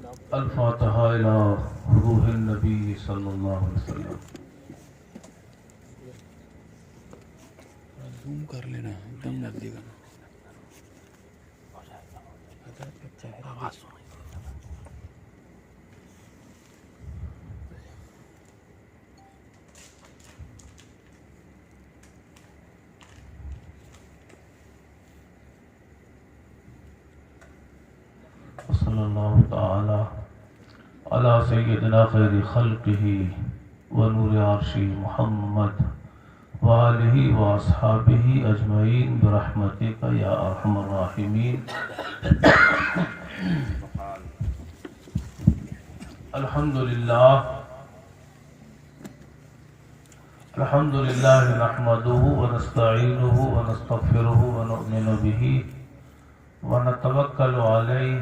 الفاتحہ الی روح النبی صلی اللہ علیہ وسلم۔ زوم کر لینا دم لگ جائے گا۔ صلی اللہ تعالی علی سیدنا خیر خلقہ ونور عرش محمد وآلہ واصحابہ اجمعین برحمتک یا ارحم الراحمین۔ الحمدللہ نحمدہ ونستعینہ ونستغفرہ ونؤمن بہ ونتوکل علیہ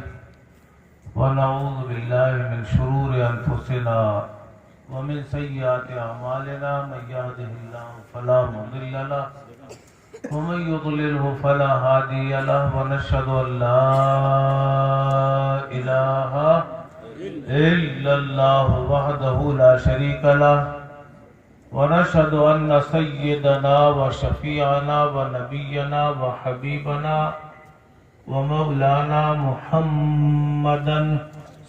ونعوذ باللہ من شرور انفسنا ومن سیئات اعمالنا، من یهده اللہ فلا مضل له ومن یضللہ فلا ہادی له، ونشهد ان لا الہ الا اللہ وحدہ لا شریک له، ونشهد ان سیدنا وشفیعنا ونبینا وحبیبنا ومولانا محمدا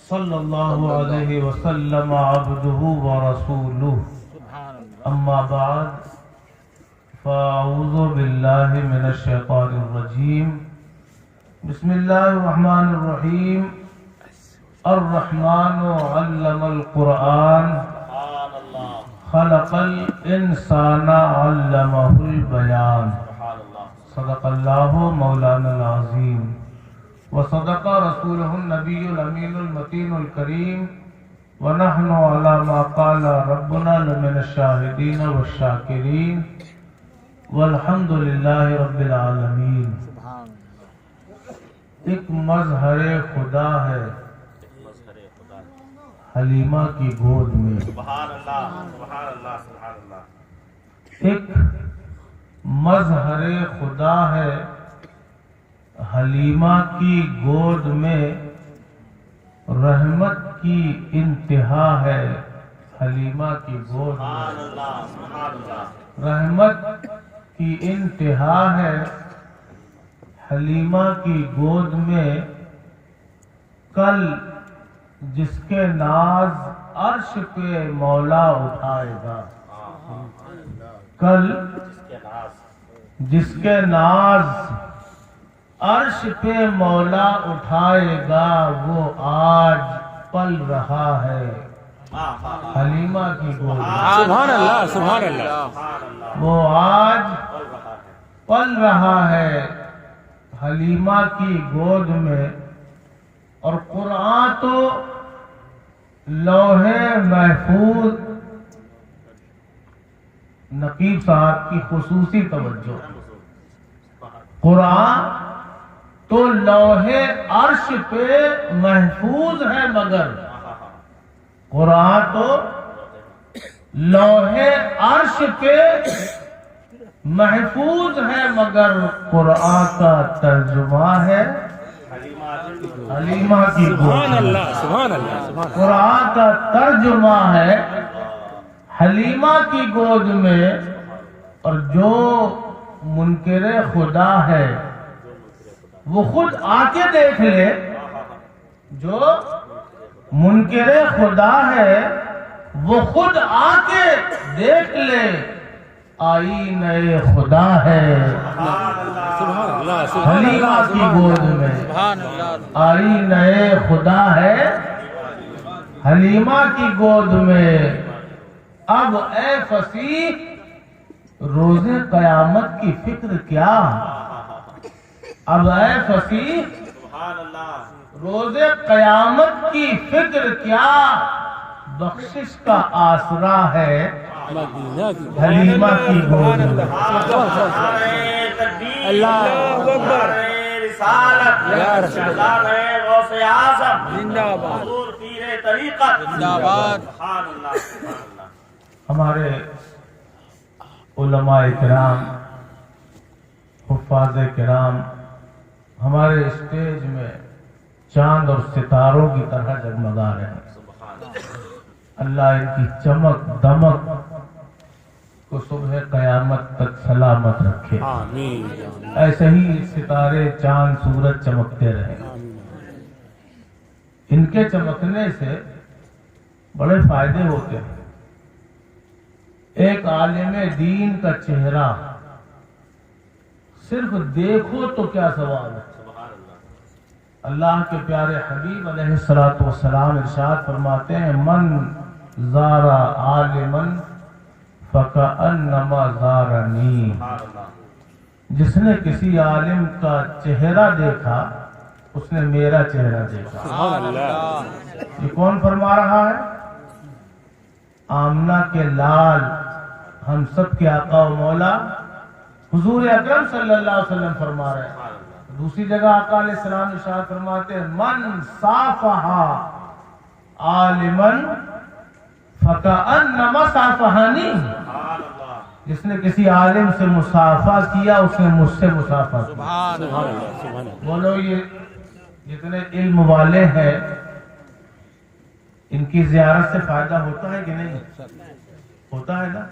صلی اللہ علیہ وسلم عبدہ ورسولہ، اما بعد فاعوذ باللہ من الشیطان الرجیم، بسم اللہ الرحمن الرحیم۔ الرحمن علم القرآن خلق الانسان علمہ البیان، صدق اللہ مولانا العظیم وصدق رسولہ النبی الامین المتین الکریم، ونحن علی ما قال ربنا لمن الشاہدین والشاکرین، والحمد للہ رب العالمین۔ ایک مظہر خدا ہے حلیمہ کی گود میں، سبحان اللہ سبحان اللہ سبحان اللہ۔ ایک مظہر خدا ہے حلیمہ کی گود میں، رحمت کی انتہا ہے حلیمہ کی گود میں، رحمت کی انتہا ہے حلیمہ کی گود میں۔ کل جس کے ناز عرش پہ مولا اٹھائے گا، کل جس کے ناز عرش پہ مولا اٹھائے گا، وہ آج پل رہا ہے حلیمہ کی گود میں، سبحان اللہ سبحان اللہ۔ وہ آج پل رہا ہے حلیمہ کی گود میں۔ اور قرآن تو لوح محفوظ، نقیب صاحب کی خصوصی توجہ، قرآن تو لوح عرش پہ محفوظ ہے، مگر قرآن تو لوح عرش پہ محفوظ ہے، مگر قرآن کا ترجمہ ہے حلیمہ کی گود سبحان میں۔ اللہ سبحان اللہ سبحان قرآن کا ترجمہ ہے حلیمہ کی گود میں۔ اور جو منکر خدا ہے وہ خود آ کے دیکھ لے، جو منکر خدا ہے وہ خود آ کے دیکھ لے، آئینہ خدا ہے سبحان اللہ حلیمہ کی گود میں، سبحان اللہ۔ آئینہ خدا ہے حلیمہ کی گود میں۔ اب اے فصیح روز قیامت کی فکر کیا، اب اے فصیح روز قیامت کی فکر کیا، بخشش کا آسرا ہے حلیمہ کی گود میں۔ اللہ اکبر، رسالت یا رسول اللہ، غوث اعظم زندہ باد، حضور پیر طریقت، زندہ باد۔ سبحان اللہ سبحان اللہ۔ ہمارے علماء کرام، حفاظ کرام ہمارے اسٹیج میں چاند اور ستاروں کی طرح جگمگا رہے ہیں۔ اللہ ان کی چمک دمک کو صبح قیامت تک سلامت رکھے، ایسے ہی ستارے چاند سورج چمکتے رہے۔ ان کے چمکنے سے بڑے فائدے ہوتے ہیں۔ ایک عالم دین کا چہرہ صرف دیکھو تو کیا ثواب ہے۔ اللہ کے پیارے حبیب علیہ الصلوۃ والسلام ارشاد فرماتے ہیں، من زار عالما فکأنما زارنی، جس نے کسی عالم کا چہرہ دیکھا اس نے میرا چہرہ دیکھا۔ یہ کون فرما رہا ہے؟ آمنہ کے لال، ہم سب کے آقا و مولا حضور اکرم صلی اللہ علیہ وسلم فرما رہے ہیں۔ دوسری جگہ آقا علیہ السلام ارشاد فرماتے ہیں، من صافح عالما فکأنما صافحنی، جس نے کسی عالم سے مصافحہ کیا اس نے مجھ سے مصافحہ کیا۔ بولو یہ جتنے علم والے ہیں ان کی زیارت سے فائدہ ہوتا ہے کہ نہیں؟ ہوتا ہے نا۔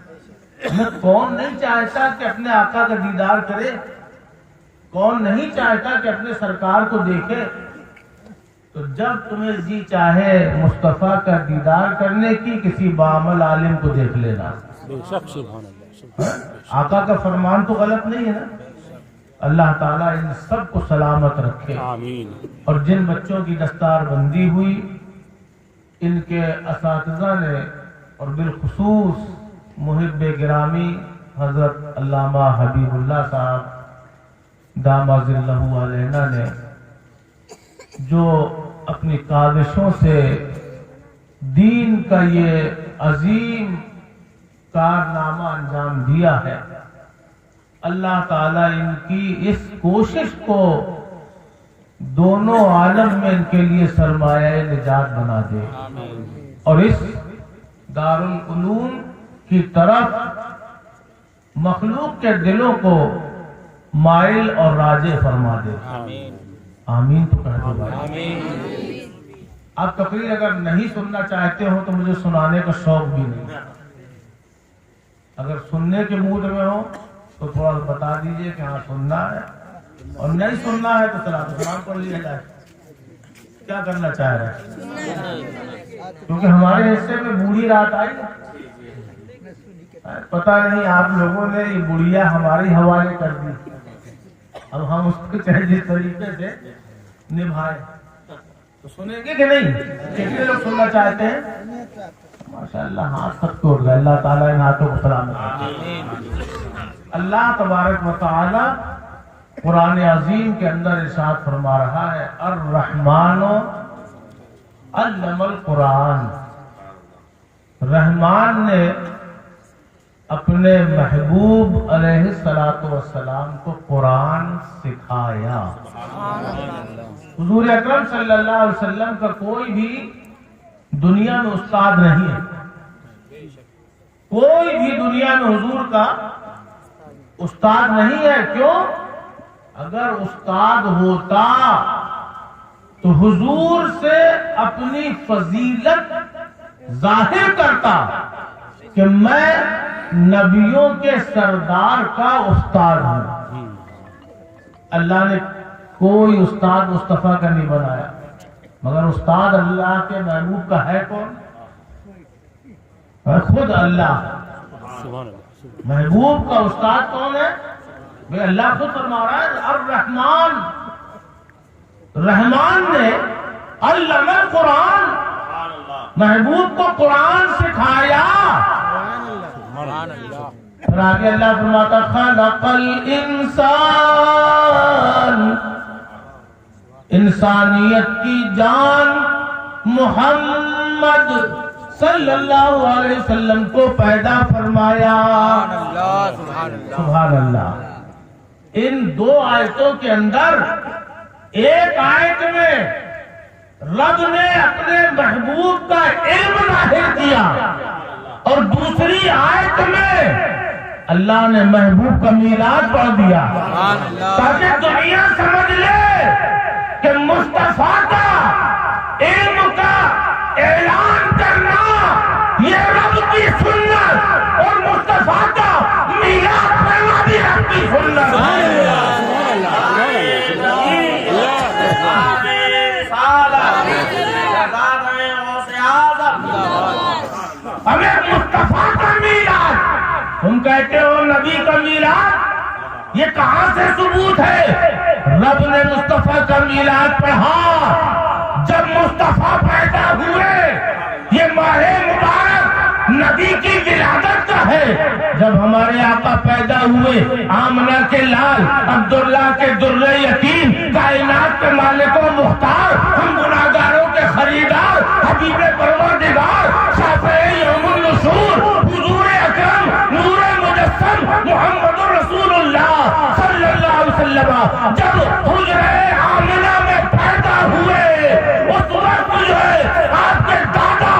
کون نہیں چاہتا کہ اپنے آقا کا دیدار کرے؟ کون نہیں چاہتا کہ اپنے سرکار کو دیکھے؟ تو جب تمہیں جی چاہے مصطفیٰ کا دیدار کرنے کی، کسی بعمل عالم کو دیکھ لینا۔ آقا کا فرمان تو غلط نہیں ہے نا۔ اللہ تعالیٰ ان سب کو سلامت رکھے۔ اور جن بچوں کی دستار بندی ہوئی، ان کے اساتذہ نے اور بالخصوص محب گرامی حضرت علامہ حبیب اللہ صاحب دامہ ظلہ علینا نے جو اپنی کاوشوں سے دین کا یہ عظیم کارنامہ انجام دیا ہے، اللہ تعالیٰ ان کی اس کوشش کو دونوں عالم میں ان کے لیے سرمایہ نجات بنا دے، اور اس دارالعلوم کی طرف مخلوق کے دلوں کو مائل اور راجع فرما دے۔ آمین تو کہہ دو بھائی۔ آپ تقریر اگر نہیں سننا چاہتے ہو تو مجھے سنانے کا شوق بھی نہیں، اگر سننے کے موڈ میں ہو تو تھوڑا بتا دیجئے کہ ہاں سننا ہے، اور نہیں سننا ہے تو صلاۃ و سلام پڑھ لیا جائے۔ کیا کرنا چاہ رہے ہیں؟ کیونکہ ہمارے حصے میں بوڑھی رات آئی، پتہ نہیں آپ لوگوں نے یہ بڑھیا ہماری حوالے کر دی، اب ہم اس کو چاہے جس طریقے سے نبھائے۔ تو سنیں گے کہ نہیں؟ کتنے لوگ سننا چاہتے ہیں؟ ماشاءاللہ ہاتھ سب کو اٹھ گئے۔ اللہ تعالیٰ ان ہاتھوں کو سلامت رکھے۔ اللہ تبارک و تعالی قرآن عظیم کے اندر ارشاد فرما رہا ہے، الرحمن علم القرآن، رحمان نے اپنے محبوب علیہ الصلوۃ والسلام کو قرآن سکھایا۔ حضور اکرم صلی اللہ علیہ وسلم کا کوئی بھی دنیا میں استاد نہیں ہے، کوئی بھی دنیا میں حضور کا استاد نہیں ہے۔ کیوں؟ اگر استاد ہوتا تو حضور سے اپنی فضیلت ظاہر کرتا کہ میں نبیوں کے سردار کا استاد ہوں۔ اللہ نے کوئی استاد مصطفیٰ کا نہیں بنایا، مگر استاد اللہ کے محبوب کا ہے کون؟ خود اللہ۔ محبوب کا استاد کون ہے؟ بھئی اللہ خود فرما رہا ہے، الرحمن، رحمان نے علم القرآن، محبوب کو قرآن سکھایا۔ پھر آگے اللہ فرماتا خلق الانسان، انسانیت کی جان محمد صلی اللہ علیہ وسلم کو پیدا فرمایا۔ سبحان اللہ۔ ان دو آیتوں کے اندر ایک آیت میں رب نے اپنے محبوب کا علم ظاہر کیا، اور دوسری آیت میں اللہ نے محبوب کا میلاد پڑھ دیا، تاکہ دنیا سمجھ لے کہ مصطفیٰ کا کہتے ہو نبی کا میلاد، یہ کہاں سے ثبوت ہے؟ رب نے مصطفیٰ کا میلاد پڑھا جب مصطفیٰ پیدا ہوئے، یہ ماہ مبارک نبی کی ولادت کا ہے۔ جب ہمارے آقا پیدا ہوئے، آمنہ کے لال، عبداللہ کے در یتیم، کائنات کے مالک و مختار، ہم گناہگاروں کے خریدار، حبیب پروردگار، شافع یوم النشور، حضور اکرم، نور مجسم، محمد رسول اللہ صلی اللہ علیہ وسلم جب حجرہ آمنہ میں پیدا ہوئے، اس وقت جو ہے آپ کے دادا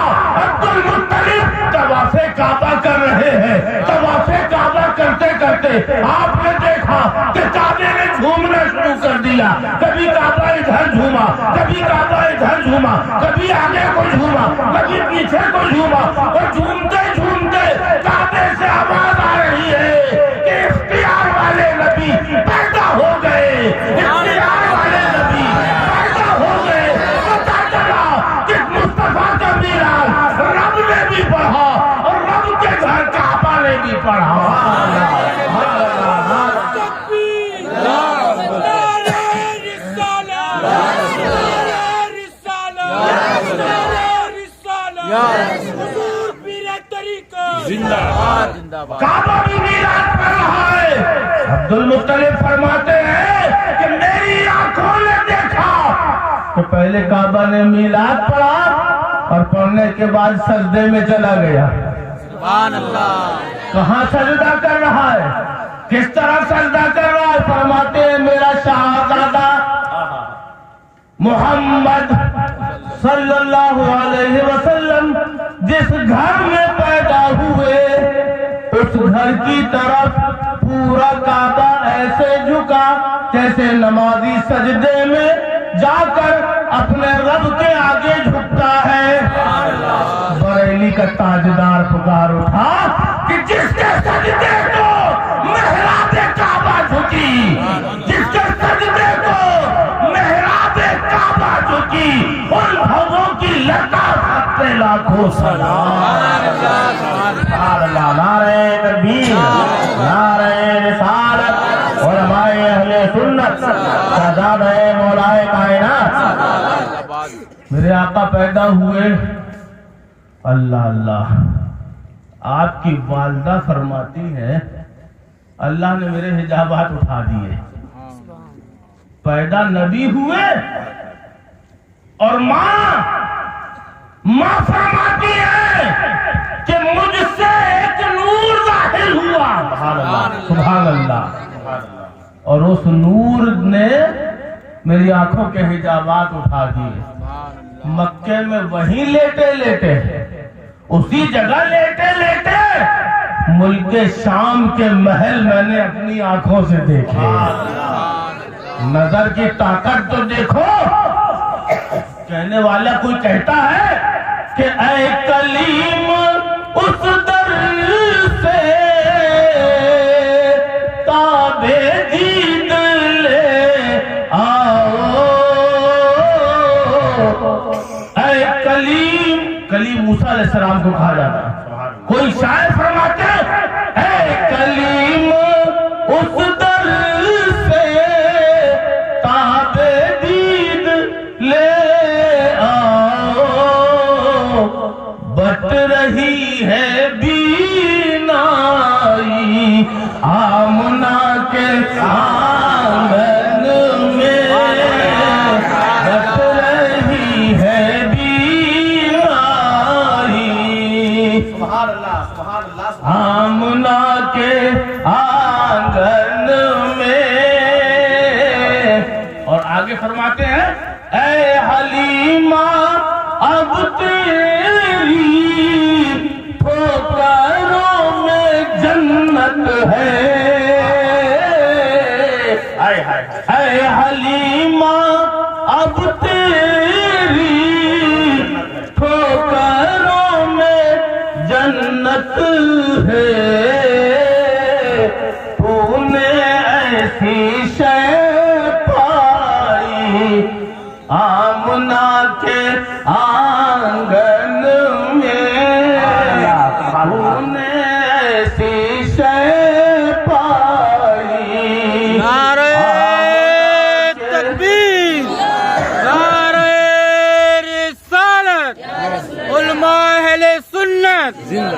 عبدالمطلب طواف کعبہ کر رہے ہیں۔ طواف کعبہ کرتے کرتے آپ نے دیکھا کہ کعبے نے جھومنا شروع کر دیا، کبھی کعبہ ادھر جھوما، کبھی کعبہ ادھر جھوما، کبھی آگے کو جھوما، کبھی پیچھے کو جھوما، اور جھومتے جھومتے کعبے سے آواز آ رہی ہے کہ اختیار والے نبی پیدا ہو گئے، اختیار والے نبی پیدا ہو گئے۔ پتہ چلا کہ مصطفیٰ کا میلاد رب نے بھی پڑھا اور رب کے گھر کعبہ نے بھی پڑھا۔ کعبہ بھی میلاد پڑھ رہا ہے۔ عبدالمطلب فرماتے ہیں کہ میری آنکھوں نے دیکھا تو پہلے کعبہ نے میلاد پڑھا اور پڑھنے کے بعد سجدے میں چلا گیا۔ سبحان اللہ۔ کہاں سجدہ کر رہا ہے؟ کس طرح سجدہ کر رہا ہے؟ فرماتے ہیں میرا شہزادہ محمد صلی اللہ علیہ وسلم جس گھر میں پیدا ہوئے، اس گھر کی طرف پورا کعبہ ایسے جھکا جیسے نمازی سجدے میں جا کر اپنے رب کے آگے جھکتا ہے۔ بریلی کا تاجدار پکار اٹھا کہ جس کے سجدے کو محراب کعبہ جھکی، جس کے سجدے کو محراب کعبہ جھکی، ان بھووں کی لطافت پہ لاکھوں سلام۔ نعرہ تکبیر، نعرہ رسالت، علماء اہل سنت، شہزادہ مولائے کائنات۔ میرے آقا پیدا ہوئے، اللہ اللہ، آپ کی والدہ فرماتی ہے اللہ نے میرے حجابات اٹھا دیے، پیدا نبی ہوئے، اور ماں فرماتی ہے کہ مجھ سے ایک نور ظاہر ہوا، سبحان اللہ، اور اس نور نے میری آنکھوں کے حجابات اٹھا دیے۔ مکے میں وہیں لیٹے لیٹے، اسی جگہ لیٹے لیٹے ملک شام کے محل میں نے اپنی آنکھوں سے دیکھے۔ نظر کی طاقت تو دیکھو۔ کہنے والا کوئی کہتا ہے کہ اے کلیم اس در سے تابے دید لے آؤ، اے کلیم موسیٰ علیہ السلام کو کہا جاتا ہے۔ کوئی شاعر فرماتے ہیں اے کلیم اس در سے تابے دید لے آؤ، بٹ رہی ہے بینائی آمنہ کے آنگن میں، بٹ رہی ہے بینائی آمنہ کے آنگن میں۔ اور آگے فرماتے ہیں اے حلیمہ اب تیری ٹھوکروں میں جنت ہے، اے حلیمہ اب تیری ٹھوکروں میں جنت ہے، تو نے ایسی شے پائی آمنہ کے آنگن میں، تو نے ایسی شے اہل سنت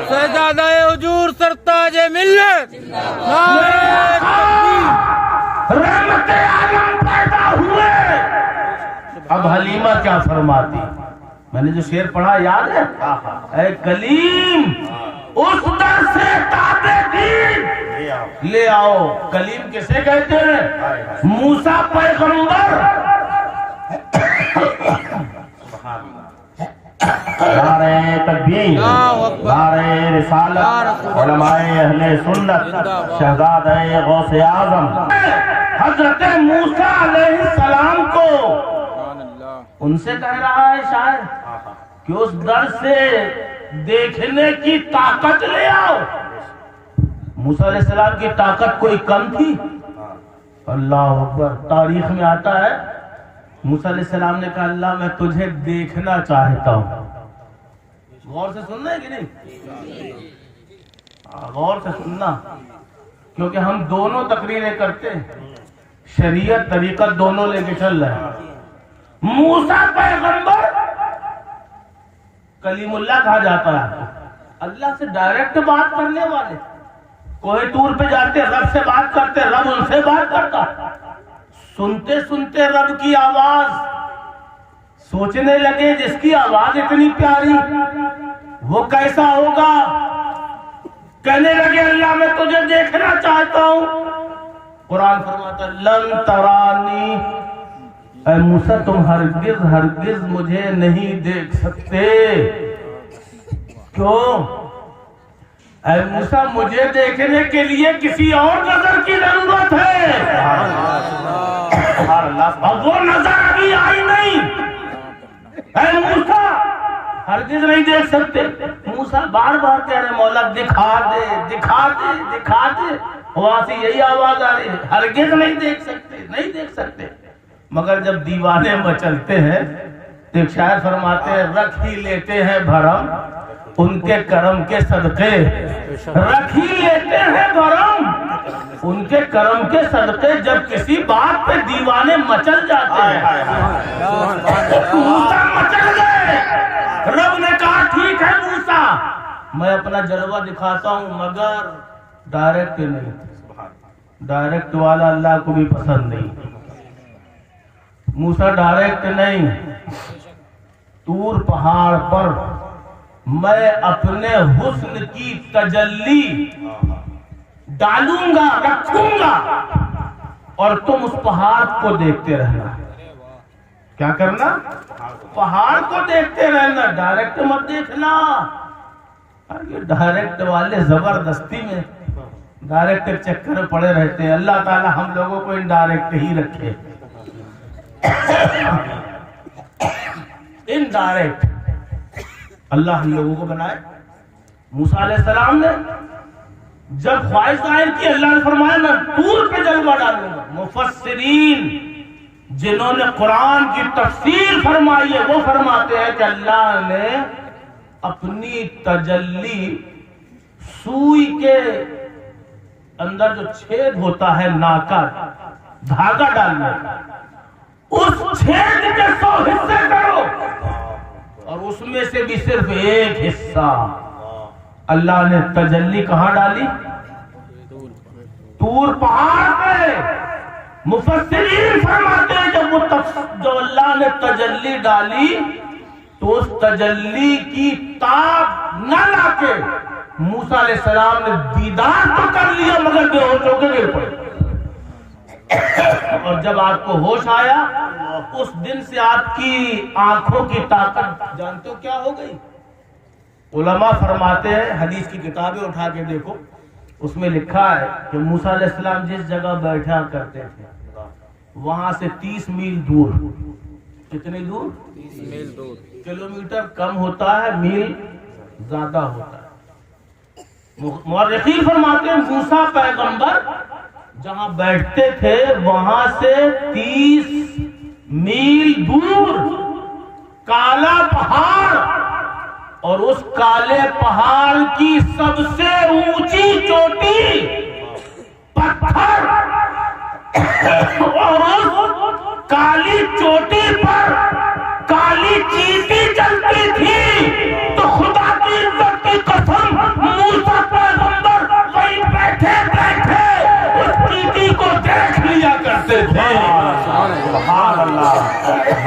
شہزادہ حضور سرتاج ملت نعرہ تکبیر رحمت عالم پیدا ہوئے۔ اب حلیمہ کیا فرماتی، میں نے جو شعر پڑھا یاد ہے، اے کلیم اس در سے تابع دین لے آؤ۔ کلیم کسے کہتے ہیں؟ موسیٰ پیغمبر نعرہ تکبیر، نعرہ رسالت، علماء اہل سنت، شہزادہ غوث اعظم حضرت موسیٰ علیہ السلام کو ان سے کہہ رہا ہے شاعر کہ اس در سے دیکھنے کی طاقت لے آؤ۔ موسیٰ علیہ السلام کی طاقت کوئی کم تھی؟ اللہ اکبر۔ تاریخ میں آتا ہے موسیٰ علیہ السلام نے کہا اللہ میں تجھے دیکھنا چاہتا ہوں۔ غور سے سننا ہے کہ نہیں؟ غور سے سننا، کیونکہ ہم دونوں تقریریں کرتے ہیں، شریعت طریقت دونوں لے کے چل رہے ہیں۔ موسیٰ پیغمبر کلیم اللہ کہا جاتا ہے، اللہ سے ڈائریکٹ بات کرنے والے۔ کوہ طور پہ جاتے رب سے بات کرتے، رب ان سے بات کرتا، سنتے سنتے رب کی آواز سوچنے لگے جس کی آواز اتنی پیاری وہ کیسا ہوگا، کہنے لگے اللہ میں تجھے دیکھنا چاہتا ہوں۔ قرآن فرماتا ہے لن ترانی، اے موسیٰ تم ہرگز ہرگز مجھے نہیں دیکھ سکتے۔ کیوں؟ اے موسیٰ مجھے دیکھنے کے لیے کسی اور نظر کی ضرورت ہے، اور وہ نظر ابھی آئی نہیں۔ اے موسیٰ ہرگز نہیں دیکھ سکتے۔ موسیٰ بار بار کہہ رہے مولا دکھا دے دکھا دے دکھا دے، وہاں سے یہی آواز آ رہی ہے ہرگز نہیں دیکھ سکتے نہیں دیکھ سکتے۔ مگر جب دیوانے مچلتے ہیں تو ایک شاعر فرماتے ہیں رکھ ہی لیتے ہیں بھرم ان کے کرم کے صدقے، رکھ ہی لیتے ہیں بھرم ان کے کرم کے صدقے۔ جب کسی بات پہ دیوانے مچل جاتے ہیں، موسیٰ مچل گئے۔ رب نے کہا ٹھیک ہے موسیٰ میں اپنا جلوہ دکھاتا ہوں، مگر ڈائریکٹ نہیں، ڈائریکٹ والا اللہ کو بھی پسند نہیں۔ موسیٰ ڈائریکٹ نہیں، طور پہاڑ پر میں اپنے حسن کی تجلی ڈالوں گا رکھوں گا اور تم اس پہاڑ کو دیکھتے رہنا۔ کیا کرنا؟ پہاڑ کو دیکھتے رہنا، ڈائریکٹ مت دیکھنا۔ یہ ڈائریکٹ والے زبردستی میں ڈائریکٹ چکر میں پڑے رہتے ہیں۔ اللہ تعالی ہم لوگوں کو انڈائریکٹ ہی رکھے۔ انڈائریکٹ اللہ ہم لوگوں کو بنائے۔ موسیٰ علیہ السلام نے جب خواہش ظاہر کی، اللہ نے فرمایا میں طور پہ جلوہ ڈالوں گا۔ مفسرین جنہوں نے قرآن کی تفسیر فرمائی ہے وہ فرماتے ہیں کہ اللہ نے اپنی تجلی سوئی کے اندر جو چھید ہوتا ہے ناکا دھاگا ڈالنا، اس چھید کے 100 حصے کرو اور اس میں سے بھی صرف ایک حصہ اللہ نے تجلی کہاں ڈالی؟ طور پہاڑ پہ۔ مفسرین فرماتے ہیں جب اللہ نے تجلی ڈالی تو اس تجلی کی تاب نہ لا کے موسیٰ علیہ السلام نے دیدار تو کر لیا مگر بے ہوش ہو کے گر پڑے۔ اور جب آپ کو ہوش آیا اس دن سے آپ کی آنکھوں کی طاقت جانتے ہو کیا ہو گئی؟ علماء فرماتے ہیں، حدیث کی کتابیں اٹھا کے دیکھو، اس میں لکھا ہے کہ موسیٰ علیہ السلام جس جگہ بیٹھا کرتے تھے وہاں سے 30 میل دور، کتنی دور؟ 30 میل دور۔ کلومیٹر کم ہوتا ہے، میل زیادہ ہوتا ہے۔ مورخین فرماتے ہیں موسیٰ پیغمبر جہاں بیٹھتے تھے وہاں سے 30 میل دور کالا پہاڑ، اور اس کالے پہاڑ کی سب سے اونچی چوٹی پتھر، اور اس کالی چوٹی پر کالی چیٹی چلتی تھی۔ تو خدا کی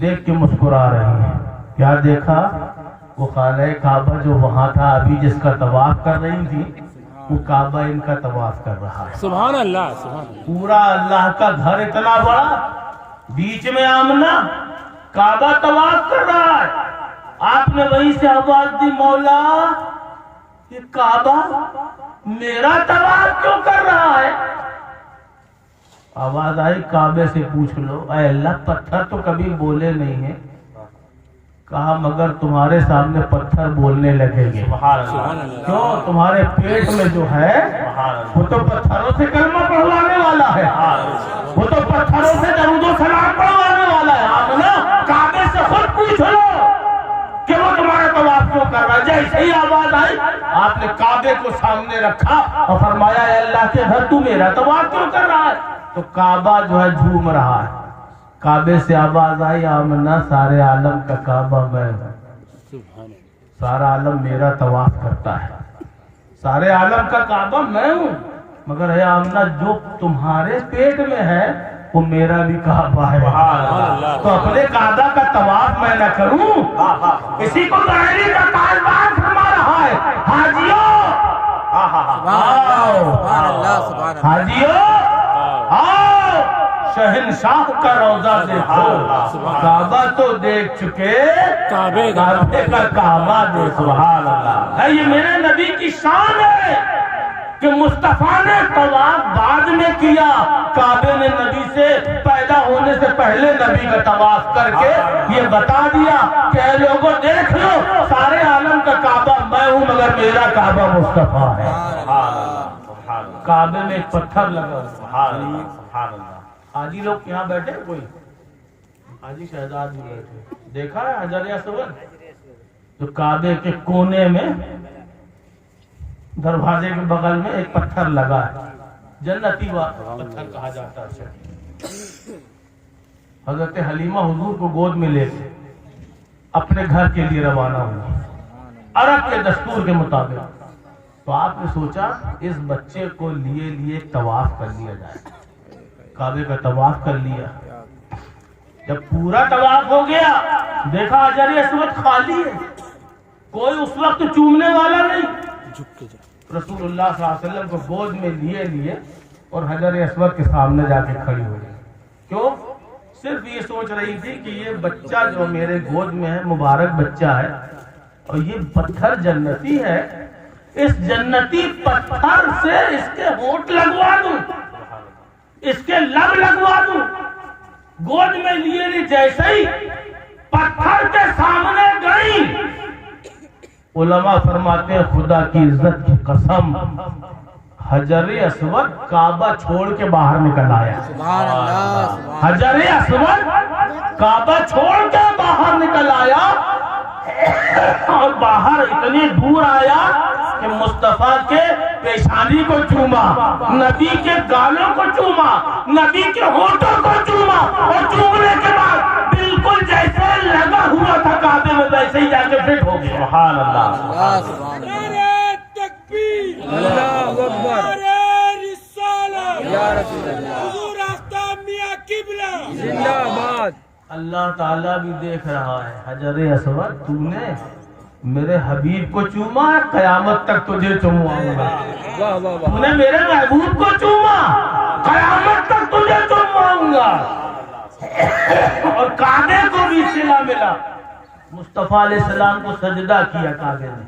دیکھ کے مسکرا رہی ہیں. کیا دیکھا؟ وہ خانہ کعبہ جو وہاں تھا ابھی جس کا طواف کر رہی تھی وہ کعبہ ان کا طواف کر رہا ہے. سبحان اللہ سبحان اللہ. پورا اللہ کا گھر اتنا بڑا, بیچ میں آمنہ, کعبہ طواف کر رہا ہے. آپ نے وہیں سے آواز دی, مولا یہ کعبہ میرا طواف کیوں کر رہا ہے؟ آواز آئی کعبے سے پوچھ لو, اے اللہ پتھر تو کبھی بولے نہیں ہیں. کہا مگر تمہارے سامنے پتھر بولنے لگے گے. کیوں؟ تمہارے پیٹ میں جو ہے وہ تو پتھروں سے کلمہ پڑھوانے والا ہے, وہ تو پتھروں سے درود و سلام پڑھوانے والا ہے. آمنہ کعبے سے خود پوچھ لو کہ وہ تمہارا طواف کیوں کر رہا ہے. جیسے ہی آواز آئی آپ نے کعبے کو سامنے رکھا اور فرمایا اے اللہ کے گھر تو میرا طواف کیوں کر رہا ہے؟ تو کعبہ جو ہے جھوم رہا ہے. کعبے سے آواز آئی آمنہ سارے عالم کا کعبہ میں ہوں, سارا عالم میرا طواف کرتا ہے, سارے عالم کا کعبہ میں ہوں, مگر اے آمنہ جو تمہارے پیٹ میں ہے وہ میرا بھی کعبہ ہے. تو اپنے کعبہ کا طواف میں نہ کروں؟ اسی کو بریلی کا کاروبار فرما رہا ہے. حاجیوں حاجیوں آؤ, شہنشاہ کا روضہ دیکھو. کعبہ تو دیکھ چکے, کعبے کا کعبہ دیکھو. سبحان اللہ. یہ میرے نبی کی شان ہے کہ مصطفیٰ نے طواف بعد میں کیا, کعبے نے نبی سے پیدا ہونے سے پہلے نبی کا طواف کر کے یہ بتا دیا کہ اے لوگوں دیکھ لو سارے عالم کا کعبہ میں ہوں مگر میرا کعبہ مصطفیٰ ہے. کعبے میں ایک پتھر لگا. سبحان اللہ. حاجی لوگ یہاں بیٹھے, کوئی حاجی شہزاد بھی بیٹھے, دیکھا ہے حجر اسود جو کعبے کے کونے میں دروازے کے بغل میں ایک پتھر لگا ہے, جنتی پتھر کہا جاتا ہے. حضرت حلیمہ حضور کو گود میں لے کے اپنے گھر کے لیے روانہ ہوئی عرب کے دستور کے مطابق. تو آپ نے سوچا اس بچے کو لیے طواف کر لیا جائے. کعبے کا طواف کر لیا. جب پورا طواف ہو گیا دیکھا حجر اسود خالی ہے, کوئی اس وقت چومنے والا نہیں. رسول اللہ صلی اللہ علیہ وسلم کو گود میں لیے اور حجر اسود کے سامنے جا کے کھڑی ہو گئی. کیوں؟ صرف یہ سوچ رہی تھی کہ یہ بچہ جو میرے گود میں ہے مبارک بچہ ہے اور یہ پتھر جنتی ہے, اس جنتی پتھر سے اس کے ہونٹ لگوا دوں, اس کے لب لگوا دوں. گود میں لیے جیسے ہی پتھر کے سامنے گئی, علماء فرماتے ہیں خدا کی عزت کی قسم حجر اسود کعبہ چھوڑ کے باہر نکل آیا. حجر اسود کعبہ چھوڑ کے باہر نکل آیا اور باہر اتنی دور آیا کہ مصطفیٰ کے پیشانی کو چوما, نبی کے گالوں کو چوما, نبی کے ہونٹوں کو چوما, اور چومنے کے بعد بالکل جیسے لگا ہوا تھا کعبے میں ویسے ہی جا کے فٹ ہو گیا. سبحان اللہ. نعرہ تکبیر, اللہ اکبر, نعرہ رسالت, یا رسول اللہ, حضور آفتاب میاں قبلہ زندہ باد. اللہ تعالیٰ بھی دیکھ رہا ہے. حجر اسود تو نے میرے حبیب کو چوما, قیامت تک تجھے چومواؤں گا. تو نے میرے محبوب کو چوما, قیامت تک تجھے چومواؤں گا. اور کعبے کو بھی صلہ ملا. مصطفیٰ علیہ السلام کو سجدہ کیا, کعبے نے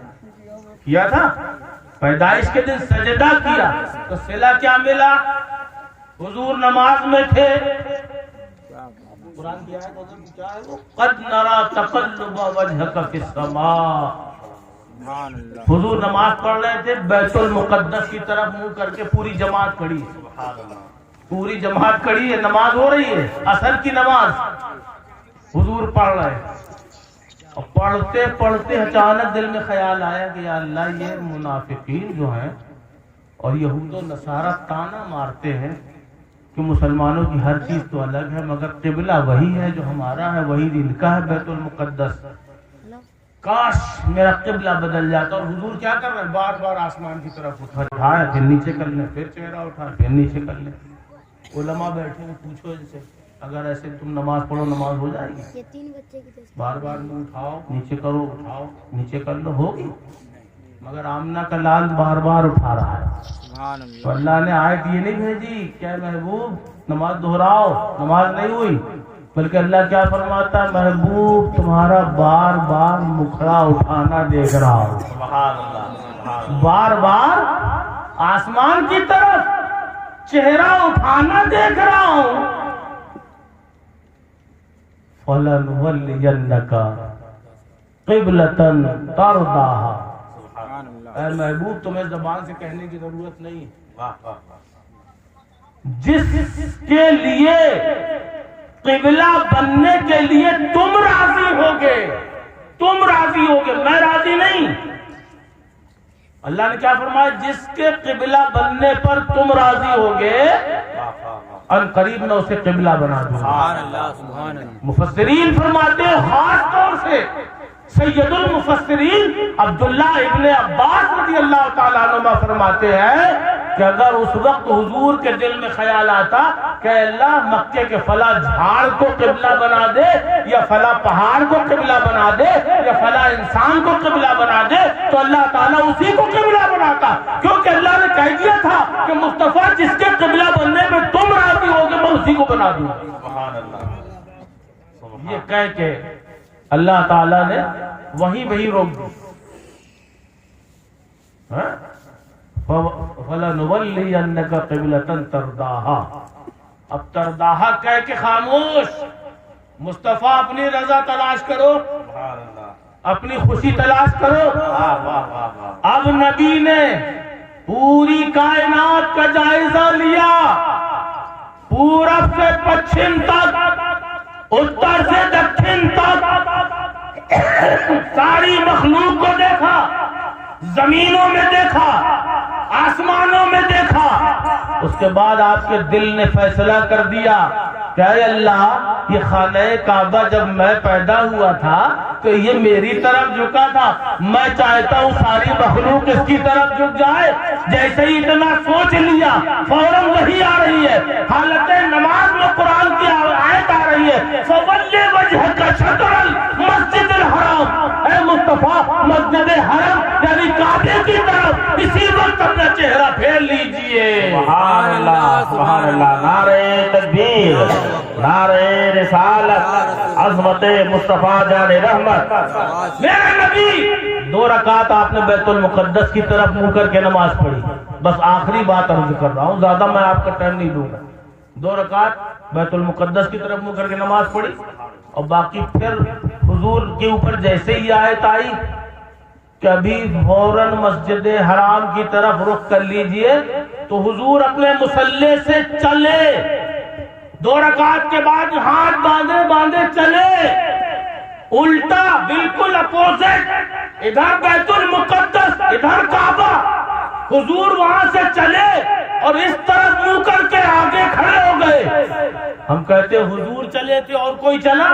کیا تھا, پیدائش کے دن سجدہ کیا تو صلہ کیا ملا؟ حضور نماز میں تھے, قرآن کی آیت کیا ہے وہ, قد نرا تقلب وجهك في السماء. حضور نماز پڑھ رہے تھے, بیت المقدس کی طرف منہ کر کے پوری جماعت کھڑی, پوری جماعت کھڑی ہے, نماز ہو رہی ہے, عصر کی نماز حضور پڑھ رہے ہیں. اور پڑھتے پڑھتے اچانک دل میں خیال آیا کہ یا اللہ یہ منافقین جو ہیں اور یہود و نصارہ تانا مارتے ہیں کہ مسلمانوں کی ہر چیز تو الگ ہے مگر قبلہ وہی ہے جو ہمارا ہے, وہی ان کا ہے بیت المقدس. کاش میرا قبلہ بدل جاتا. اور حضور کیا کر رہے ہیں, بار بار آسمان کی طرف اٹھائے, پھر نیچے کر لیں, پھر چہرہ اٹھائے, پھر نیچے کر لیں. علماء بیٹھے ہیں, پوچھو ان سے اگر ایسے تم نماز پڑھو نماز ہو جائے گی؟ یہ 3 بچے کی تصویر بار بار منہ اٹھاؤ نیچے کرو اٹھاؤ نیچے کر لو ہوگی، مگر آمنہ کا لال بار بار اٹھا رہا ہے. سبحان اللہ. تو اللہ نے آیت یہ نہیں بھیجی کیا محبوب نماز دہراؤ، نماز نہیں ہوئی، بلکہ اللہ کیا فرماتا ہے محبوب تمہارا بار بار مکھڑا اٹھانا دیکھ رہا ہوں، سبحان اللہ سبحان اللہ. بار بار آسمان کی طرف چہرہ اٹھانا دیکھ رہا ہوں. فَلَنُوَلِّيَنَّكَ قِبْلَةً تَرْضَاهَا. سبحان اللہ. اے محبوب تمہیں زبان سے کہنے کی ضرورت نہیں، واہ واہ واہ. جس کے لیے قبلہ بننے کے لیے تم راضی ہوگے، تم راضی ہوگے، میں راضی نہیں. اللہ نے کیا فرمایا جس کے قبلہ بننے پر تم راضی ہوگے واہ واہ واہ. ان قریب میں اسے قبلہ بنا دوں گا. سبحان اللہ. سبحان اللہ. مفسرین فرماتے ہیں خاص طور سے سید المفسرین عبداللہ ابن عباس رضی اللہ تعالیٰ عنہ فرماتے ہیں کہ اگر اس وقت حضور کے دل میں خیال آتا کہ اللہ مکے کے فلاں جھاڑ کو قبلہ بنا دے یا فلاں پہاڑ کو قبلہ بنا دے یا فلاں انسان کو قبلہ بنا دے تو اللہ تعالیٰ اسی کو قبلہ بناتا، کیونکہ اللہ نے کہہ دیا تھا کہ مصطفیٰ جس کے قبلہ بننے میں تم راضی ہوگے میں اسی کو بنا دوں. سبحان اللہ. یہ کہہ کے اللہ تعالیٰ نے وہی روک دی. فَلَنُوَلِّيَنَّكَ قِبْلَةً تَرْضَاهَا. اب ترداہا کہہ کے خاموش. مصطفیٰ اپنی رضا تلاش کرو، سبحان اللہ. اپنی خوشی تلاش کرو. واہ واہ واہ واہ. اب نبی نے پوری کائنات کا جائزہ لیا، پورب سے پچھم تک، اتر سے دکھن تک ساری مخلوق کو دیکھا، زمینوں میں دیکھا، آسمانوں میں دیکھا. اس کے بعد آپ کے دل نے فیصلہ کر دیا کہ اے اللہ یہ خانہ کعبہ جب میں پیدا ہوا تھا تو یہ میری طرف جھکا تھا، میں چاہتا ہوں ساری مخلوق اس کی طرف جھک جائے. جیسے ہی اتنا سوچ لیا فوراً وہی آ رہی ہے، حالت نماز میں قرآن کی آیت آ رہی ہے فَوَلِّ وَجْهَكَ شَطْرَ الْمَسْجِدِ الْحَرَامِ. اے مصطفیٰ مسجد حرم یعنی کعبے کی طرف اسی وقت اپنا چہرہ پھیر لیجئے. سبحان اللہ سبحان اللہ. نعرہ تکبیر، نعرہ رسالت، عظمت مصطفیٰ جان رحمت. میرے نبی 2 رکعت آپ نے بیت المقدس کی طرف منہ کر کے نماز پڑھی. بس آخری بات عرض کر رہا ہوں، زیادہ میں آپ کا ٹائم نہیں دوں گا. 2 رکعت بیت المقدس کی طرف منہ کر کے نماز پڑھی اور باقی پھر حضور کے اوپر جیسے ہی آیت آئی کہ ابھی فوراً مسجد حرام کی طرف رخ کر لیجئے تو حضور اپنے مصلی سے چلے. 2 رکعت کے بعد ہاتھ باندھے باندھے چلے، الٹا بالکل اپوزٹ، ادھر بیت المقدس ادھر کعبہ. حضور وہاں سے چلے اور اس طرف منہ کر کے آگے کھڑے ہو گئے. ہم کہتے ہیں حضور چلے تھے اور کوئی چلا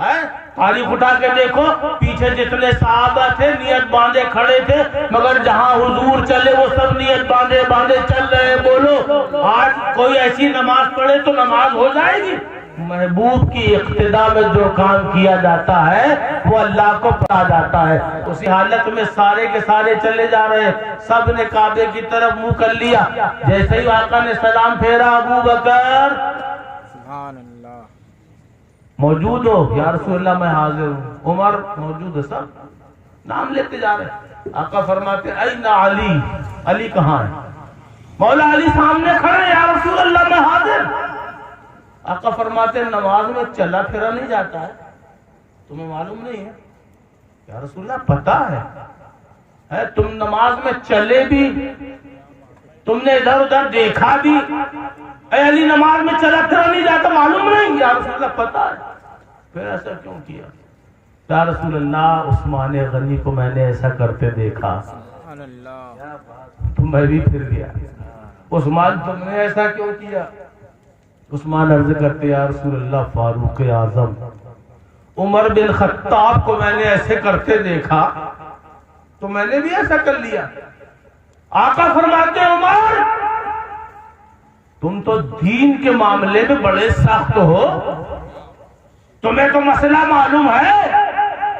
ہے؟ تاریخ اٹھا کے دیکھو پیچھے جتنے صحابہ تھے نیت باندھے کھڑے تھے، مگر جہاں حضور چلے وہ سب نیت باندھے باندھے چل رہے ہیں. بولو آج کوئی ایسی نماز پڑھے تو نماز ہو جائے گی؟ محبوب کی اقتداء میں جو کام کیا جاتا ہے وہ اللہ کو پتا جاتا ہے. اسی حالت میں سارے کے سارے چلے جا رہے ہیں، سب نے کعبے کی طرف منہ کر لیا. جیسے ہی آقا نے سلام پھیرا ابو بکر سبحان اللہ. موجود ہو؟ یا رسول اللہ میں حاضر ہوں. عمر موجود ہے، سب نام لیتے جا رہے ہیں. آقا فرماتے ہیں این علی، علی کہاں ہے؟ مولا علی سامنے کھڑے، یا رسول اللہ میں حاضر. آقا فرماتے ہیں نماز میں چلا پھرا نہیں جاتا ہے، تمہیں معلوم نہیں ہے؟ یا رسول اللہ پتا ہے تم نماز میں چلے بھی، تم نے ادھر ادھر دیکھا بھی. اے علی نماز میں چلا پھرا نہیں جاتا، معلوم نہیں؟ یا رسول اللہ پتا ہے. پھر ایسا کیوں کیا؟ یا رسول اللہ عثمان غنی کو میں نے ایسا کرتے دیکھا سبحان اللہ. تو میں بھی پھر گیا. عثمان تم نے ایسا کیوں کیا؟ عثمان عرض کرتے یا رسول اللہ فاروق اعظم عمر بن خطاب کو میں نے ایسے کرتے دیکھا تو میں نے بھی ایسا کر لیا. آقا فرماتے عمر تم تو دین کے معاملے میں بڑے سخت ہو، تمہیں تو مسئلہ معلوم ہے،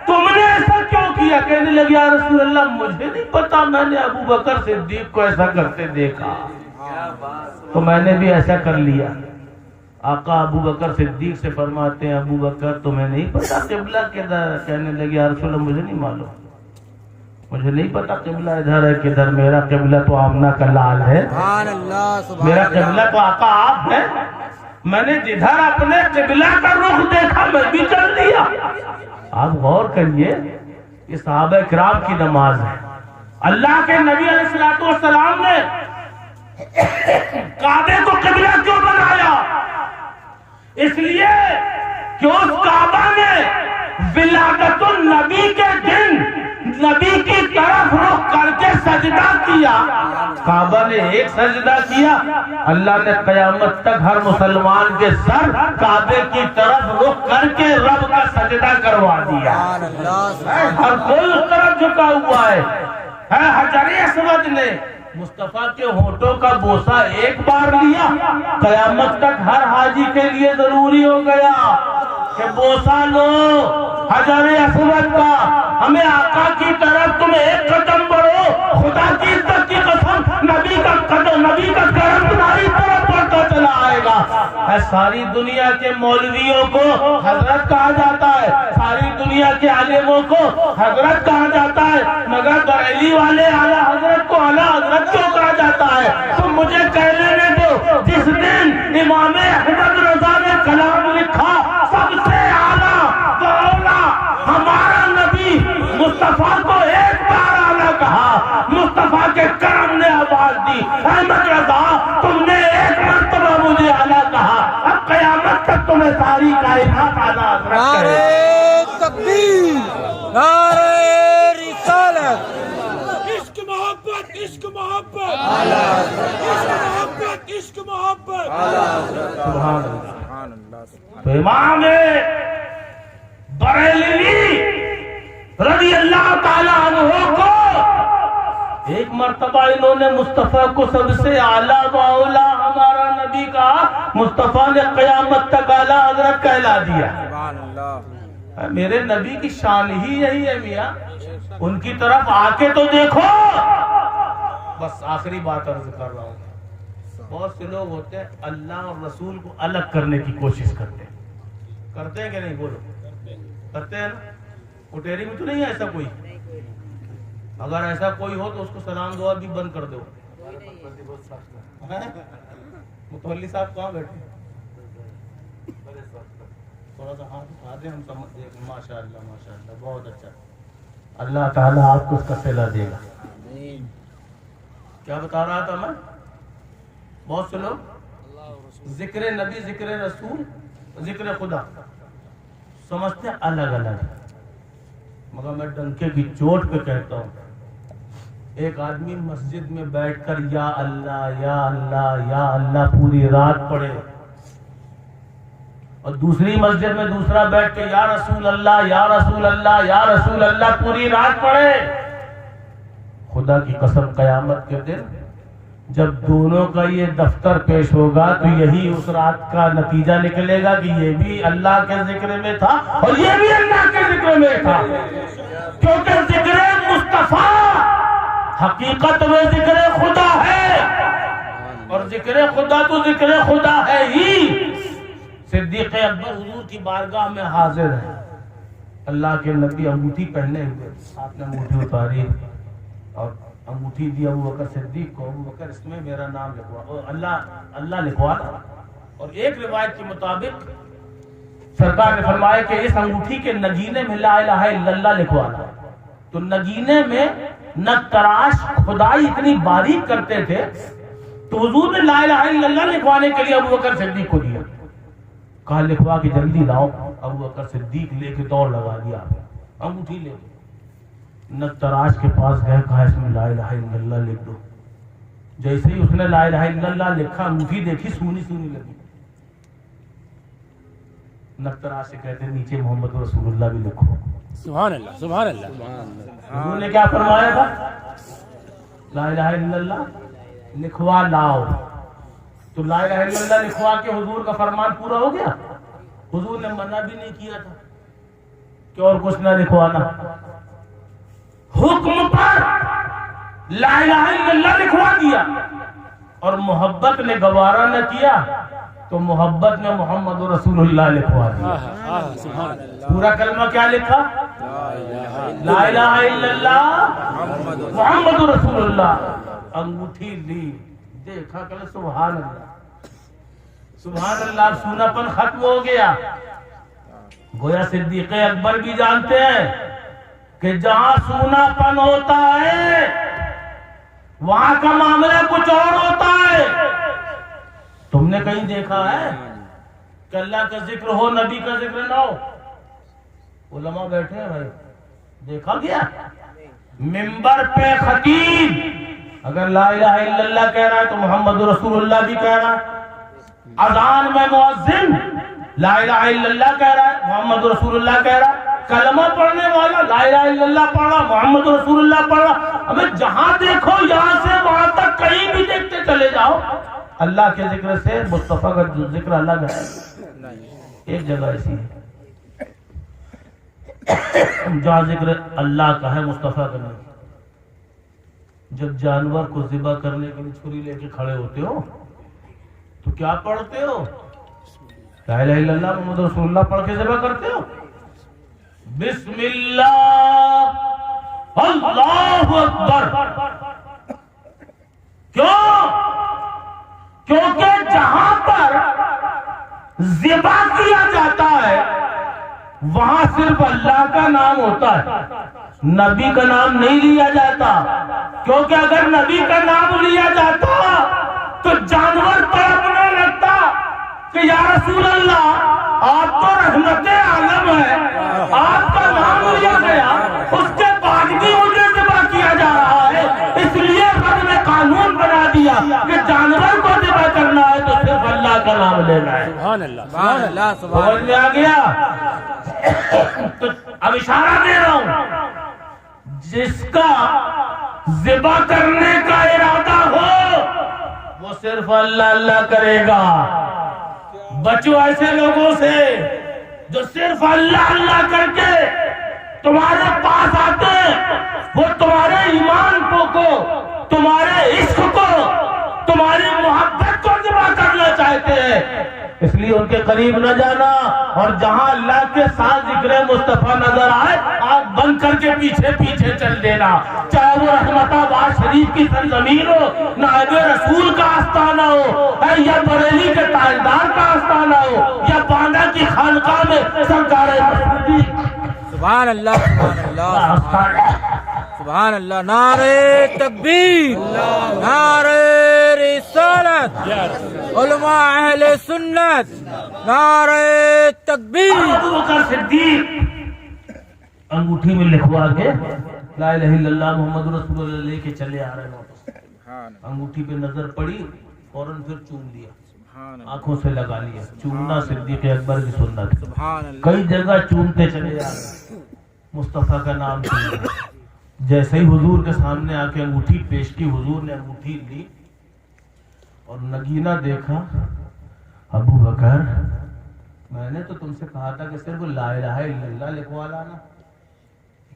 تم نے ایسا کیوں کیا؟ کہنے لگے یا رسول اللہ مجھے نہیں پتا، میں نے ابو بکر صدیق کو ایسا کرتے دیکھا تو میں نے بھی ایسا کر لیا۔ آقا ابو بکر صدیق سے فرماتے ہیں ابو بکر تمہیں نہیں پتا قبلہ کدھر؟ کہنے لگے یا رسول اللہ مجھے نہیں معلوم، مجھے نہیں پتا قبلہ ادھر ہے کدھر، میرا قبلہ تو آمنہ کا لال ہے، سبحان اللہ سبحان میرا اللہ قبلہ تو آقا آپ ہے، میں نے جدھر اپنے قبلہ کا رخ دیکھا میں بھی چل دیا۔ آپ غور کریے یہ صحابہ کرام کی نماز ہے۔ اللہ کے نبی علیہ الصلوۃ والسلام نے کعبے کو قبلہ کیوں بنایا؟ اس لیے کہ اس کعبہ نے ولادت النبی کے دن نبی کی طرف رخ کر کے سجدہ کیا۔ کعبہ نے ایک سجدہ کیا، اللہ نے قیامت تک ہر مسلمان کے سر کعبے کی طرف رخ کر کے رب کا سجدہ کروا دیا۔ ہر کوئی اس طرف جھکا ہوا ہے۔ حجر اسود نے مصطفیٰ کے ہونٹوں کا بوسہ ایک بار لیا، قیامت تک ہر حاجی کے لیے ضروری ہو گیا کہ بوسہ لو حجر اسود کا، ہمیں آقا کی طرف تم ایک قدم بڑھو، خدا کی عزت کی قسم نبی کا قدم، نبی کا کرم تمہاری طرف بڑھتا چلا آئے گا۔ ساری دنیا کے مولویوں کو حضرت کہا جاتا ہے، ساری دنیا کے عالموں کو حضرت کہا جاتا ہے، مگر بریلی والے اعلیٰ حضرت کو اعلیٰ حضرت کیوں کہا جاتا ہے؟ تم مجھے کہہ لینے دو، جس دن امام احمد رضا نے کلام لکھا سب سے اعلیٰ ہمارا نبی مصطفیٰ کو ایک بار اعلیٰ کہا، مصطفیٰ کے کرم نے آواز دی احمد رضا تم نے ایک مرتبہ مجھے اعلیٰ کہا، اب قیامت تک تمہیں ساری کائنات اعلیٰ حضرت کہے۔ نعرہ تکبیر، نعرہ رسالت، عشق محبت عشق محبت عشق محبت عشق محبت۔ سبحان اللہ۔ سبحان اللہ سبحان تو امام بریلوی رضی اللہ تعالیٰ عنہ کو ایک مرتبہ انہوں نے مصطفیٰ کو سب سے اعلیٰ و اولیٰ ہمارا نبی کہا، مصطفیٰ نے قیامت تک اعلیٰ حضرت کہلا دیا۔ سبحان اللہ۔ میرے نبی کی شان ہی یہی ہے میاں، ان کی طرف آ کے تو دیکھو۔ بس آخری بات عرض کر رہا ہوں، بہت سے لوگ ہوتے ہیں اللہ اور رسول کو الگ کرنے کی کوشش کرتے ہیں کہ نہیں؟ بولو کرتے ہیں نا؟ کٹیری میں تو نہیں ہے ایسا کوئی؟ اگر ایسا کوئی ہو تو اس کو سلام دعا بھی بند کر دو۔ متولی صاحب کہاں بیٹھے؟ تھوڑا سا ہاتھ اٹھا دیں، ہم سمجھ دیں۔ ماشاء اللہ ماشاء اللہ، بہت اچھا۔ اللہ تعالیٰ آپ کو اس کا صلہ دے گا۔ کیا بتا رہا تھا میں؟ بہت سے لوگ ذکر نبی، ذکر رسول، ذکر خدا سمجھتے ہیں الگ الگ، مگر میں ڈنکے کی چوٹ پہ کہتا ہوں، ایک آدمی مسجد میں بیٹھ کر یا اللہ یا اللہ یا اللہ پوری رات پڑھے، اور دوسری مسجد میں دوسرا بیٹھ کے یا رسول اللہ یا رسول اللہ یا رسول اللہ پوری رات پڑھے، خدا کی قسم قیامت کے دن جب دونوں کا یہ دفتر پیش ہوگا تو یہی اس رات کا نتیجہ نکلے گا کہ یہ بھی اللہ کے ذکر میں تھا اور یہ بھی اللہ کے ذکر میں تھا، کیونکہ ذکر مصطفیٰ حقیقت میں ذکر خدا ہے، اور ذکر خدا تو ذکر خدا ہے ہی۔ صدیق اکبر حضور کی بارگاہ میں حاضر ہے، اللہ کے نبی انگوٹھی پہنے ہوئے، آپ نے انگوٹھی اتاری اور انگوٹھی دی ابو بکر صدیق کو، ابو بکر اس میں میرا نام لکھوا، اللہ لکھوا۔ اور ایک روایت کے مطابق سرکار نے فرمایا کہ اس انگوٹھی کے نگینے میں لا الہ الا اللہ لکھوا، تو نگینے میں نقراش خدائی اتنی باریک کرتے تھے تو حضور نے لا الہ الا اللہ لکھوانے کے لیے ابو بکر صدیق کو دیا، کہا لکھوا کے جلدی لاؤ۔ ابو بکر صدیق لے کے دوڑ لگا دیا، انگوٹھی لے کے نقراش کے پاس گئے، کہا اس میں لا الہ الا اللہ لکھ دو۔ جیسے ہی اس نے لا الہ الا اللہ لکھا، انگوٹھی دیکھی سونی سونی لگی، نقراش سے کہتے نیچے محمد رسول اللہ بھی لکھو۔ سبحان اللہ سبحان اللہ۔ حضور نے کیا فرمایا تھا؟ لا الہ الا اللہ لکھوا لاؤ۔ تو لا الہ الا اللہ لکھوا کے حضور کا فرمان پورا ہو گیا؟ حضور نے منع بھی نہیں کیا تھا کہ اور کچھ نہ لکھوانا، حکم پر لا الہ الا اللہ لکھوا دیا، اور محبت نے گوارا نہ کیا تو محبت میں محمد رسول اللہ لکھوا دیا۔ پورا کلمہ کیا لکھا؟ لا الہ الا اللہ محمد رسول اللہ۔ انگوٹھی لی، دیکھا کہ سبحان اللہ سبحان اللہ، اب سونا پن ختم ہو گیا۔ گویا صدیق اکبر بھی جانتے ہیں کہ جہاں سونا پن ہوتا ہے وہاں کا معاملہ کچھ اور ہوتا ہے۔ تم نے کہیں دیکھا ہے کہ اللہ کا ذکر ہو نبی کا ذکر نہ ہو؟ علماء بیٹھے ہیں بھائی، دیکھا گیا؟ منبر پہ خطیب اگر لا الہ الا اللہ کہہ رہا ہے تو محمد رسول اللہ بھی کہہ رہا ہے، اذان میں مؤذن لا الہ الا اللہ کہہ رہا ہے، محمد رسول اللہ کہہ رہا ہے، کلمہ پڑھنے والا لا الہ الا اللہ پڑھ رہا، محمد رسول اللہ پڑھ رہا۔ ہمیں جہاں دیکھو یہاں سے وہاں تک کہیں بھی دیکھتے چلے جاؤ، اللہ کے ذکر سے مصطفیٰ کا ذکر الگ ہے۔ ایک جگہ ایسی ہے جہاں ذکر اللہ کا ہے، مصطفیٰ کا نہیں۔ جب جانور کو ذبح کرنے کے لیے چھری لے کے کھڑے ہوتے ہو تو کیا پڑھتے ہو؟ لا الہ الا اللہ محمد رسول اللہ پڑھ کے ذبح کرتے ہو؟ بسم اللہ اللہ اکبر۔ کیوں؟ کیونکہ جہاں پر ذبح کیا جاتا ہے وہاں صرف اللہ کا نام ہوتا ہے، نبی کا نام نہیں لیا جاتا۔ کیونکہ اگر نبی کا نام لیا جاتا تو جانور تڑپنے لگتا کہ یا رسول اللہ آپ تو رحمت عالم ہے، آپ کا نام لیا گیا، اس کے بعد بھی مجھے ذبح کیا جا رہا ہے، اس لیے رب نے قانون بنا دیا کہ جانور کو ذبح کرنا ہے تو صرف اللہ کا نام لینا ہے۔ سبحان اللہ سبحان اللہ سمجھ میں آ گیا؟ تو اب اشارہ دے رہا ہوں، جس کا ذبح کرنے کا ارادہ ہو وہ صرف اللہ اللہ کرے گا۔ بچو ایسے لوگوں سے جو صرف اللہ اللہ کر کے تمہارے پاس آتے ہیں، وہ تمہارے ایمان کو، تمہارے عشق کو، تمہاری محبت کو ذبح کرنا چاہتے ہیں، اس لیے ان کے قریب نہ جانا، اور جہاں اللہ کے ساتھ ذکر مصطفیٰ نظر آئے آنکھ بند کر کے پیچھے پیچھے چل دینا، چاہے وہ رحمت آباد شریف کی سرزمین ہو، نائب رسول کا آستانہ ہو، یا بریلی کے تاجدار کا آستانہ ہو، یا باندہ کی خانقاہ میں سرکار سبحان اللہ سبحان اللہ سبحان اللہ۔ نعرہ تکبیر، نعرہ رسالت، علماء اہل سنت، نعرہ تکبیر۔ ابو بکر صدیق انگوٹھی میں لکھوا کے لا الہ الا اللہ محمد رسول اللہ لے کے چلے آ رہے ہیں واپس۔ انگوٹھی پہ نظر پڑی، فوراً پھر چوم لیا، آنکھوں سے لگا لیا۔ چومنا صدیق اکبر کی سنت، کئی جگہ چومتے چلے آ رہے، مصطفیٰ کا نام چوم۔ جیسے ہی حضور کے سامنے آ کے انگوٹھی پیش کی، حضور نے انگوٹھی لی اور نگینہ دیکھا۔ ابو بکر، میں نے تو تم سے کہا تھا کہ صرف لا الہ الا اللہ لکھوا لانا،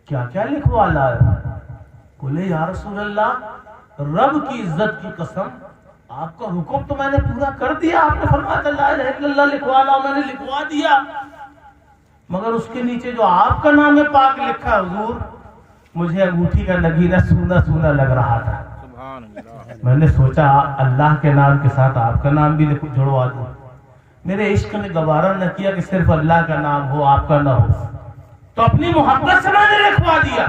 کیا کیا لکھوا لایا؟ بولے یا رسول اللہ رب کی عزت کی قسم، آپ کا حکم تو میں نے پورا کر دیا، آپ نے فرمایا تھا لا الہ الا اللہ لکھوا لاؤ، میں نے لکھوا دیا، مگر اس کے نیچے جو آپ کا نام پاک لکھا حضور، مجھے انگوٹھی کا نگینہ سونا سونا لگ رہا تھا۔ میں نے سوچا اللہ کے نام کے ساتھ آپ کا نام بھی جڑوا دوں۔ میرے عشق نے گوارا نہ کیا کہ صرف اللہ کا نام ہو، آپ کا نہ ہو، تو اپنی محبت سے میں نے لکھوا دیا۔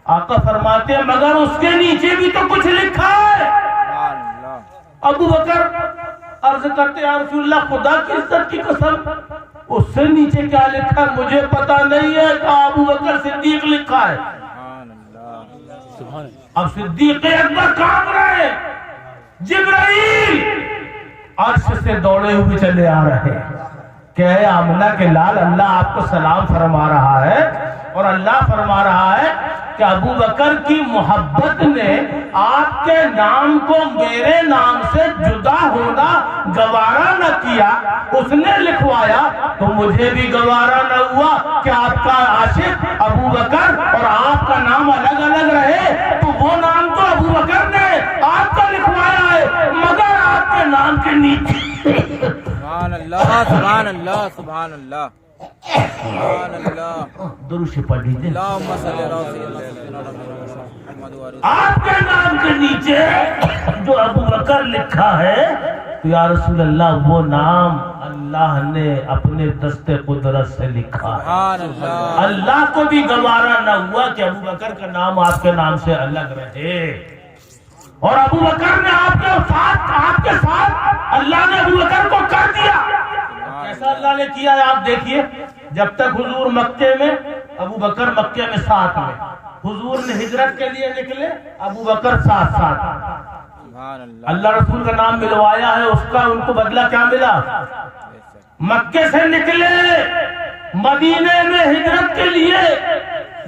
آقا فرماتے ہیں مگر اس کے نیچے بھی تو کچھ لکھا ہے۔ ابو بکر عرض کرتے یا رسول اللہ خدا کی عزت کی قسم اس سے نیچے کیا لکھا ہے مجھے پتا نہیں ہے، کہ ابو بکر صدیق لکھا ہے۔ اب صدیق اکبر کام رہے، جبرائیل عرش سے دوڑے ہوئے چلے آ رہے کہ اے آمنہ کے لال، اللہ آپ کو سلام فرما رہا ہے، اور اللہ فرما رہا ہے کہ ابو بکر کی محبت نے آپ کے نام کو میرے نام سے جدا ہونا گوارا نہ کیا، اس نے لکھوایا، تو مجھے بھی گوارا نہ ہوا کہ آپ کا عاشق ابو بکر اور آپ کا نام الگ الگ رہے۔ تو وہ نام تو ابو بکر نے آپ کا لکھوایا ہے، مگر آپ کے نام کے نیچے سبحان اللہ سبحان اللہ سبحان اللہ سبحان اللہ درود پڑھ لیجیے۔ اللہم صلی علی سیدنا محمد و علی آپ کے نام کے نیچے جو ابو بکر لکھا ہے، تو یا رسول اللہ وہ نام اللہ نے اپنے دست قدرت سے لکھا ہے۔ سبحان اللہ اللہ کو بھی گوارا نہ ہوا کہ ابو بکر کا نام آپ کے نام سے الگ رہے، اور ابو بکر نے آپ کے ساتھ اللہ نے ابو بکر کو کر دیا۔ کیسا اللہ نے کیا ہے آپ دیکھیے، جب تک حضور مکے میں، ابو بکر مکے میں ساتھ میں، حضور نے ہجرت کے لیے نکلے، ابو بکر ساتھ ساتھ، سبحان اللہ اللہ رسول کا نام ملوایا ہے، اس کا ان کو بدلہ کیا ملا؟ مکے سے نکلے، مدینے میں ہجرت کے لیے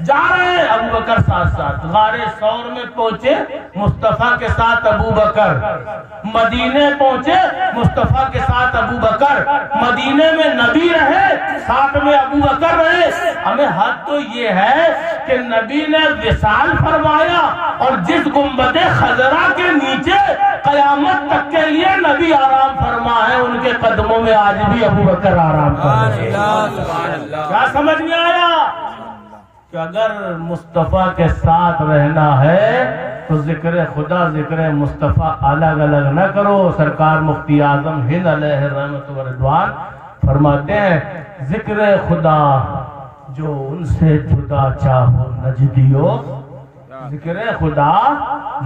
جا رہے ہیں، ابو بکر ساتھ ساتھ، غار ثور میں پہنچے مصطفیٰ کے ساتھ ابو بکر، مدینے پہنچے مصطفیٰ کے ساتھ ابو بکر، مدینے میں نبی رہے، ساتھ میں ابو بکر رہے۔ ہمیں حد تو یہ ہے کہ نبی نے وصال فرمایا، اور جس گنبد خضرا کے نیچے قیامت تک کے لیے نبی آرام فرما ہے، ان کے قدموں میں آج بھی ابو بکر آرام سبحان فرما ہے۔ اللہ سبحان اللہ کیا سمجھ میں آیا کہ اگر مصطفیٰ کے ساتھ رہنا ہے تو ذکر خدا ذکر مصطفیٰ الگ الگ نہ کرو۔ سرکار مفتی اعظم ہند علیہ رحمت و رضوان فرماتے ہیں، ذکر خدا جو ان سے جدا چاہو نجدیو، ذکر خدا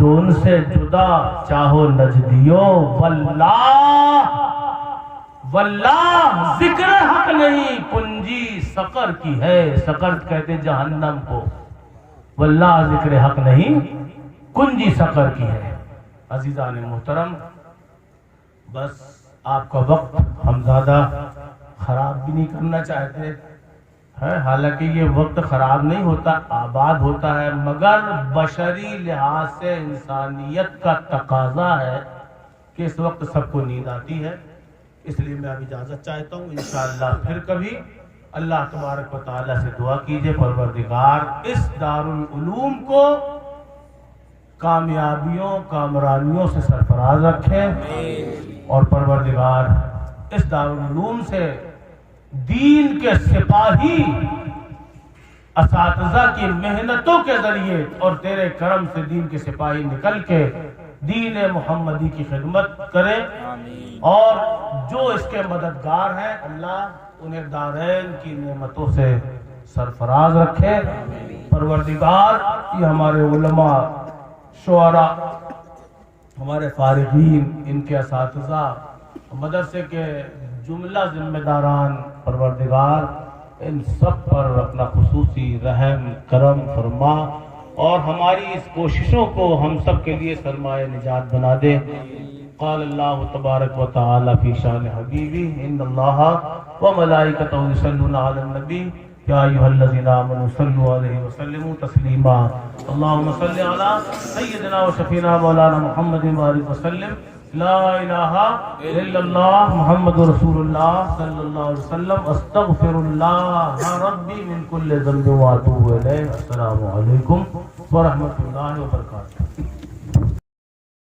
جو ان سے جدا چاہو نجدیو، واللہ ذکر حق نہیں کنجی سقر کی ہے، سقر کہتے جہنم کو، واللہ ذکر حق نہیں کنجی سقر کی ہے۔ عزیزان محترم، بس آپ کا وقت ہم زیادہ خراب بھی نہیں کرنا چاہتے ہیں، حالانکہ یہ وقت خراب نہیں ہوتا، آباد ہوتا ہے، مگر بشری لحاظ سے انسانیت کا تقاضا ہے کہ اس وقت سب کو نیند آتی ہے، اس لیے میں اب اجازت چاہتا ہوں۔ انشاءاللہ پھر کبھی اللہ تبارک و تعالیٰ سے دعا کیجئے، پروردگار اس دارالعلوم کو کامیابیوں کامرانیوں سے سرفراز رکھے، اور پروردگار اس دارالعلوم سے دین کے سپاہی اساتذہ کی محنتوں کے ذریعے اور تیرے کرم سے دین کے سپاہی نکل کے دین محمدی کی خدمت کرے، اور جو اس کے مددگار ہیں اللہ انہیں دارین کی نعمتوں سے سرفراز رکھے۔ پروردگار یہ ہمارے علماء، شعراء، ہمارے فارغین، ان کے اساتذہ، مدرسے کے جملہ ذمہ داران، پروردگار ان سب پر اپنا خصوصی رحم کرم فرما، اور ہماری اس کوششوں کو ہم سب کے لیے سرمایہ نجات بنا دے۔ قال اللہ تبارک و تعالی فی شان حبیبی ان اللہ و ملائکتہ یصلون علی النبی یا ایھا الذین آمنوا صلوا علیہ وسلموا تسلیما۔ اللہم صل علی سیدنا و شفیعنا مولانا محمد وآلہ وسلم۔ لا الہ الا اللہ محمد رسول اللہ صلی اللہ علیہ وسلم۔ استغفر اللہ ربی من کل ذنب واتوب الیہ۔ السلام علیکم ورحمۃ اللہ وبرکاتہ۔